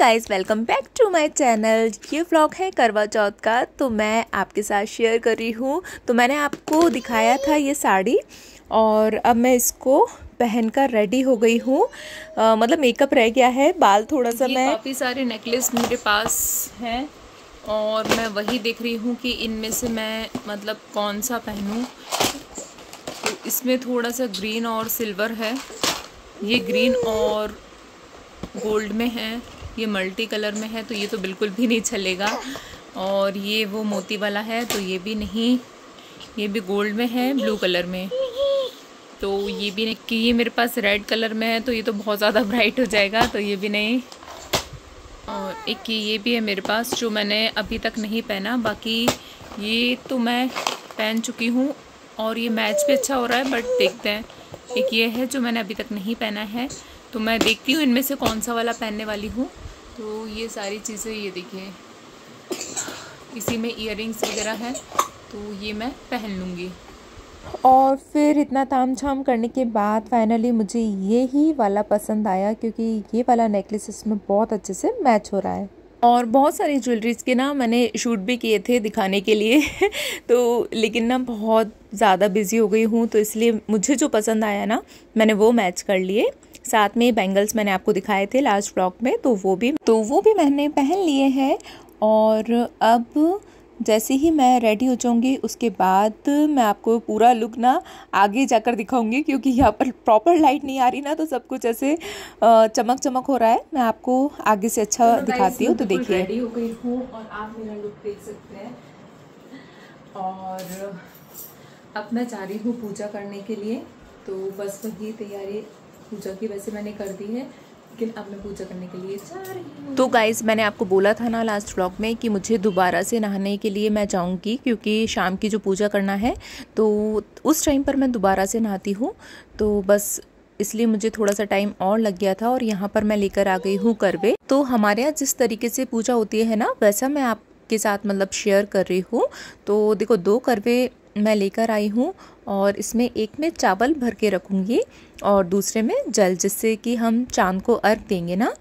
Guys, welcome back to my channel. ये vlog है करवा चौथ का, तो मैं आपके साथ शेयर कर रही हूँ। तो मैंने आपको दिखाया था ये साड़ी और अब मैं इसको पहनकर रेडी हो गई हूँ। मतलब मेकअप रह गया है, बाल थोड़ा सा मैं काफ़ी सारे नेकलेस मेरे पास हैं और मैं वही देख रही हूँ कि इनमें से मैं मतलब कौन सा पहनूँ। तो इसमें थोड़ा सा ग्रीन और सिल्वर है, ये ग्रीन और गोल्ड में है, ये मल्टी कलर में है, तो ये तो बिल्कुल भी नहीं चलेगा। और ये वो मोती वाला है तो ये भी नहीं, ये भी गोल्ड में है, ब्लू कलर में, तो ये भी नहीं। कि ये मेरे पास रेड कलर में है तो ये तो बहुत ज़्यादा ब्राइट हो जाएगा, तो ये भी नहीं। और एक ये भी है मेरे पास जो मैंने अभी तक नहीं पहना, बाकी ये तो मैं पहन चुकी हूँ और ये मैच भी अच्छा हो रहा है। बट देखते हैं, एक ये है जो मैंने अभी तक नहीं पहना है, तो मैं देखती हूँ इनमें से कौन सा वाला पहनने वाली हूँ। तो ये सारी चीज़ें, ये देखिए, इसी में इयररिंग्स वगैरह है, तो ये मैं पहन लूँगी। और फिर इतना ताम झाम करने के बाद फाइनली मुझे ये ही वाला पसंद आया, क्योंकि ये वाला नेकलेस इसमें बहुत अच्छे से मैच हो रहा है। और बहुत सारी ज्वेलरीज के ना मैंने शूट भी किए थे दिखाने के लिए तो लेकिन ना बहुत ज़्यादा बिजी हो गई हूँ, तो इसलिए मुझे जो पसंद आया ना मैंने वो मैच कर लिए। साथ में बैंगल्स मैंने आपको दिखाए थे लास्ट व्लॉग में, तो वो भी मैंने पहन लिए हैं। और अब जैसे ही मैं रेडी हो जाऊंगी उसके बाद मैं आपको पूरा लुक ना आगे जाकर दिखाऊंगी, क्योंकि यहाँ पर प्रॉपर लाइट नहीं आ रही ना, तो सब कुछ ऐसे चमक चमक हो रहा है। मैं आपको आगे से अच्छा दिखाती हूँ। तो देखिए, रेडी हो गई हूँ और आप मेरा लुक देख सकते हैं। और अब मैं जा रही हूँ पूजा करने के लिए, तो बस वही तैयारी पूजा की वैसे मैंने कर दी है, लेकिन अब मैं पूजा करने के लिए जा रही हूँ। तो गाइस, मैंने आपको बोला था ना लास्ट व्लॉग में कि मुझे दोबारा से नहाने के लिए मैं जाऊंगी, क्योंकि शाम की जो पूजा करना है तो उस टाइम पर मैं दोबारा से नहाती हूँ। तो बस इसलिए मुझे थोड़ा सा टाइम और लग गया था। और यहाँ पर मैं लेकर आ गई हूँ करवे। तो हमारे यहाँ जिस तरीके से पूजा होती है ना, वैसा मैं आपके साथ मतलब शेयर कर रही हूँ। तो देखो, 2 करवे मैं लेकर आई हूँ और इसमें एक में चावल भर के रखूँगी और दूसरे में जल, जिससे कि हम चांद को अर्घ देंगे ना।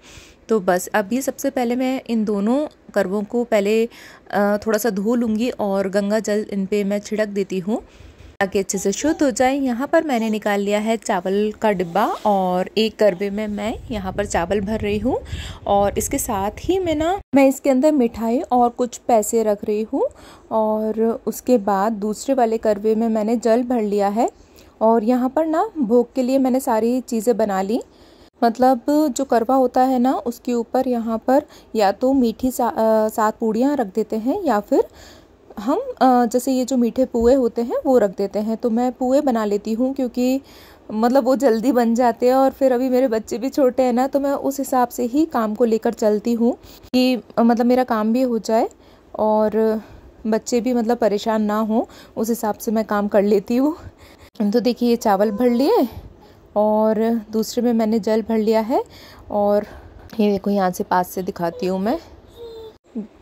तो बस अभी सबसे पहले मैं इन दोनों करवों को पहले थोड़ा सा धो लूँगी और गंगा जल इन पे मैं छिड़क देती हूँ ताकि अच्छे से शुद्ध हो जाए। यहाँ पर मैंने निकाल लिया है चावल का डिब्बा और एक करवे में मैं यहाँ पर चावल भर रही हूँ। और इसके साथ ही मैं इसके अंदर मिठाई और कुछ पैसे रख रही हूँ। और उसके बाद दूसरे वाले करवे में मैंने जल भर लिया है। और यहाँ पर ना भोग के लिए मैंने सारी चीज़ें बना ली। मतलब जो करवा होता है ना, उसके ऊपर यहाँ पर या तो मीठी 7 पूड़ियाँ रख देते हैं, या फिर हम जैसे ये जो मीठे पुए होते हैं वो रख देते हैं। तो मैं पुए बना लेती हूँ, क्योंकि मतलब वो जल्दी बन जाते हैं। और फिर अभी मेरे बच्चे भी छोटे हैं ना, तो मैं उस हिसाब से ही काम को लेकर चलती हूँ कि मतलब मेरा काम भी हो जाए और बच्चे भी मतलब परेशान ना हो, उस हिसाब से मैं काम कर लेती हूँ। तो देखिए, ये चावल भर लिए और दूसरे में मैंने जल भर लिया है। और ये देखो, यहाँ से पास से दिखाती हूँ मैं।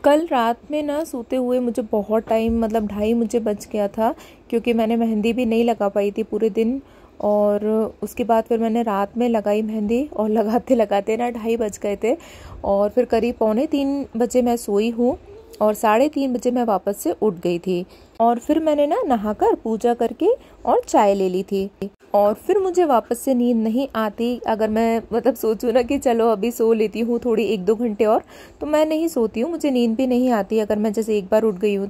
कल रात में ना सोते हुए मुझे बहुत टाइम, मतलब 2:30 मुझे बज गया था, क्योंकि मैंने मेहंदी भी नहीं लगा पाई थी पूरे दिन। और उसके बाद फिर मैंने रात में लगाई मेहंदी और लगाते लगाते ना 2:30 बज गए थे। और फिर करीब 2:45 बजे मैं सोई हूँ और 3:30 बजे मैं वापस से उठ गई थी। और फिर मैंने ना नहाकर पूजा करके और चाय ले ली थी। और फिर मुझे वापस से नींद नहीं आती। अगर मैं मतलब सोचूं ना कि चलो अभी सो लेती हूँ थोड़ी 1-2 घंटे और, तो मैं नहीं सोती हूँ, मुझे नींद भी नहीं आती अगर मैं जैसे एक बार उठ गई हूँ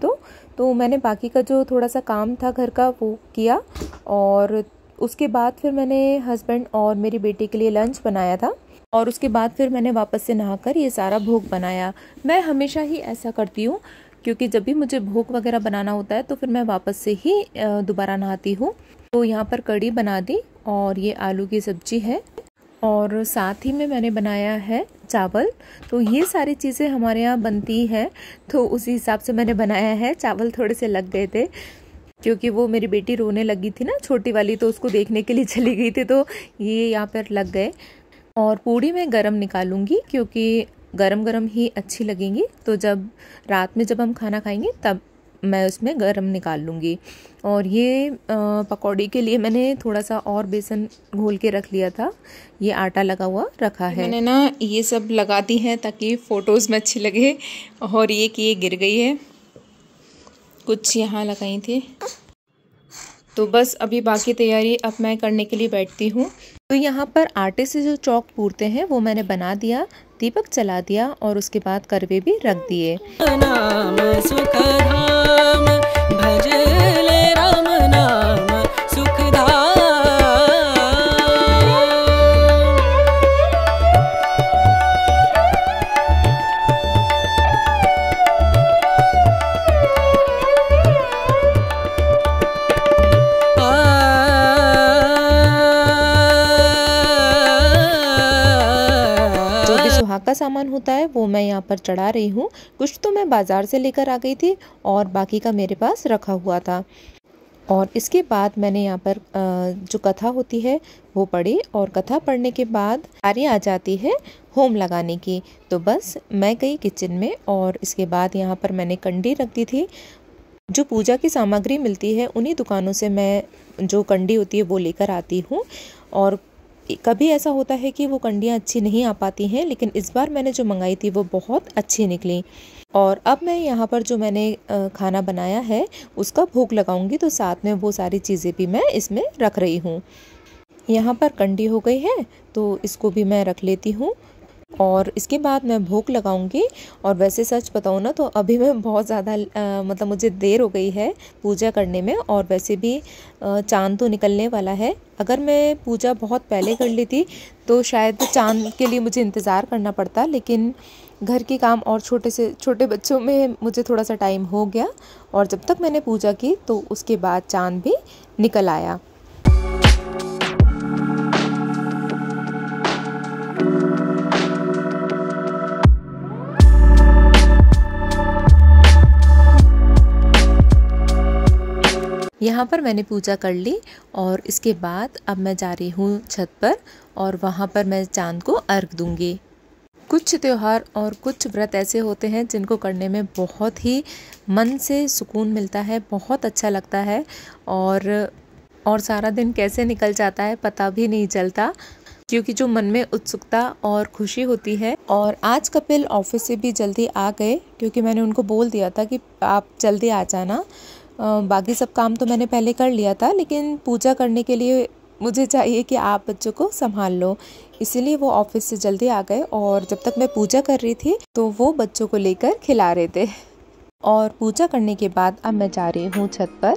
तो मैंने बाकी का जो थोड़ा सा काम था घर का वो किया। और उसके बाद फिर मैंने हस्बैंड और मेरी बेटी के लिए लंच बनाया था। और उसके बाद फिर मैंने वापस से नहाकर ये सारा भोग बनाया। मैं हमेशा ही ऐसा करती हूँ, क्योंकि जब भी मुझे भोग वगैरह बनाना होता है तो फिर मैं वापस से ही दोबारा नहाती हूँ। तो यहाँ पर कढ़ी बना दी और ये आलू की सब्जी है और साथ ही में मैंने बनाया है चावल। तो ये सारी चीज़ें हमारे यहाँ बनती हैं, तो उसी हिसाब से मैंने बनाया है। चावल थोड़े से लग गए थे, क्योंकि वो मेरी बेटी रोने लगी थी ना, छोटी वाली, तो उसको देखने के लिए चली गई थी, तो ये यहाँ पर लग गए। और पूड़ी मैं गरम निकालूंगी, क्योंकि गरम गरम ही अच्छी लगेंगी। तो जब रात में जब हम खाना खाएंगे तब मैं उसमें गरम निकाल लूँगी। और ये पकौड़ी के लिए मैंने थोड़ा सा और बेसन घोल के रख लिया था, ये आटा लगा हुआ रखा है। मैंने ना ये सब लगा दी हैं ताकि फ़ोटोज़ में अच्छी लगे। और ये कि ये गिर गई है, कुछ यहाँ लगाई थी। तो बस अभी बाकी तैयारी अब मैं करने के लिए बैठती हूँ। तो यहाँ पर आटे से जो चौक पूरते हैं वो मैंने बना दिया, दीपक जला दिया और उसके बाद करवे भी रख दिए। नाम सुखधाम भजले राम नाम सुखधाम। का सामान होता है वो मैं यहाँ पर चढ़ा रही हूँ। कुछ तो मैं बाज़ार से लेकर आ गई थी और बाकी का मेरे पास रखा हुआ था। और इसके बाद मैंने यहाँ पर जो कथा होती है वो पढ़ी और कथा पढ़ने के बाद बारी आ जाती है होम लगाने की। तो बस मैं गई किचन में और इसके बाद यहाँ पर मैंने कंडी रख दी थी। जो पूजा की सामग्री मिलती है उन्हीं दुकानों से मैं जो कंडी होती है वो लेकर आती हूँ। और कभी ऐसा होता है कि वो कंडियाँ अच्छी नहीं आ पाती हैं, लेकिन इस बार मैंने जो मंगाई थी वो बहुत अच्छी निकली। और अब मैं यहाँ पर जो मैंने खाना बनाया है उसका भोग लगाऊंगी, तो साथ में वो सारी चीज़ें भी मैं इसमें रख रही हूँ। यहाँ पर कंडी हो गई है तो इसको भी मैं रख लेती हूँ और इसके बाद मैं भोग लगाऊंगी। और वैसे सच बताऊँ ना तो अभी मैं बहुत ज़्यादा मतलब मुझे देर हो गई है पूजा करने में, और वैसे भी चाँद तो निकलने वाला है। अगर मैं पूजा बहुत पहले कर लेती तो शायद चाँद के लिए मुझे इंतज़ार करना पड़ता, लेकिन घर के काम और छोटे बच्चों में मुझे थोड़ा सा टाइम हो गया और जब तक मैंने पूजा की तो उसके बाद चाँद भी निकल आया। यहाँ पर मैंने पूजा कर ली और इसके बाद अब मैं जा रही हूँ छत पर और वहाँ पर मैं चाँद को अर्घ दूँगी। कुछ त्यौहार और कुछ व्रत ऐसे होते हैं जिनको करने में बहुत ही मन से सुकून मिलता है, बहुत अच्छा लगता है और सारा दिन कैसे निकल जाता है पता भी नहीं चलता, क्योंकि जो मन में उत्सुकता और खुशी होती है। और आज कपिल ऑफिस से भी जल्दी आ गए क्योंकि मैंने उनको बोल दिया था कि आप जल्दी आ जाना। बाकी सब काम तो मैंने पहले कर लिया था, लेकिन पूजा करने के लिए मुझे चाहिए कि आप बच्चों को संभाल लो, इसीलिए वो ऑफिस से जल्दी आ गए। और जब तक मैं पूजा कर रही थी तो वो बच्चों को लेकर खिला रहे थे। और पूजा करने के बाद अब मैं जा रही हूँ छत पर।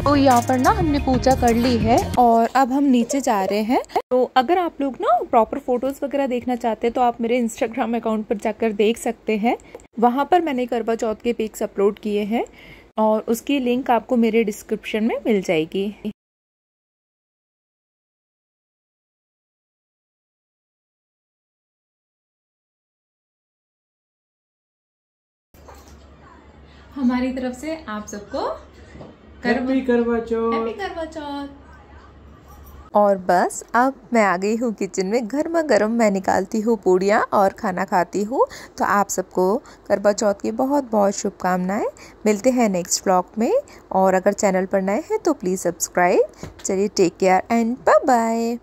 तो यहाँ पर ना हमने पूजा कर ली है और अब हम नीचे जा रहे हैं। तो अगर आप लोग ना प्रॉपर फोटोज वगैरह देखना चाहते हैं तो आप मेरे इंस्टाग्राम अकाउंट पर जाकर देख सकते हैं। वहाँ पर मैंने करवा चौथ के पिक्स अपलोड किए हैं। और उसकी लिंक आपको मेरे डिस्क्रिप्शन में मिल जाएगी। हमारी तरफ से आप सबको हैप्पी करवा चौथ। हैप्पी करवा चौथ। और बस अब मैं आ गई हूँ किचन में, गर्मा गर्म मैं निकालती हूँ पूड़ियाँ और खाना खाती हूँ। तो आप सबको करवा चौथ की बहुत बहुत शुभकामनाएं। मिलते हैं नेक्स्ट व्लॉग में, और अगर चैनल पर नए हैं तो प्लीज़ सब्सक्राइब। चलिए, take care and bye bye.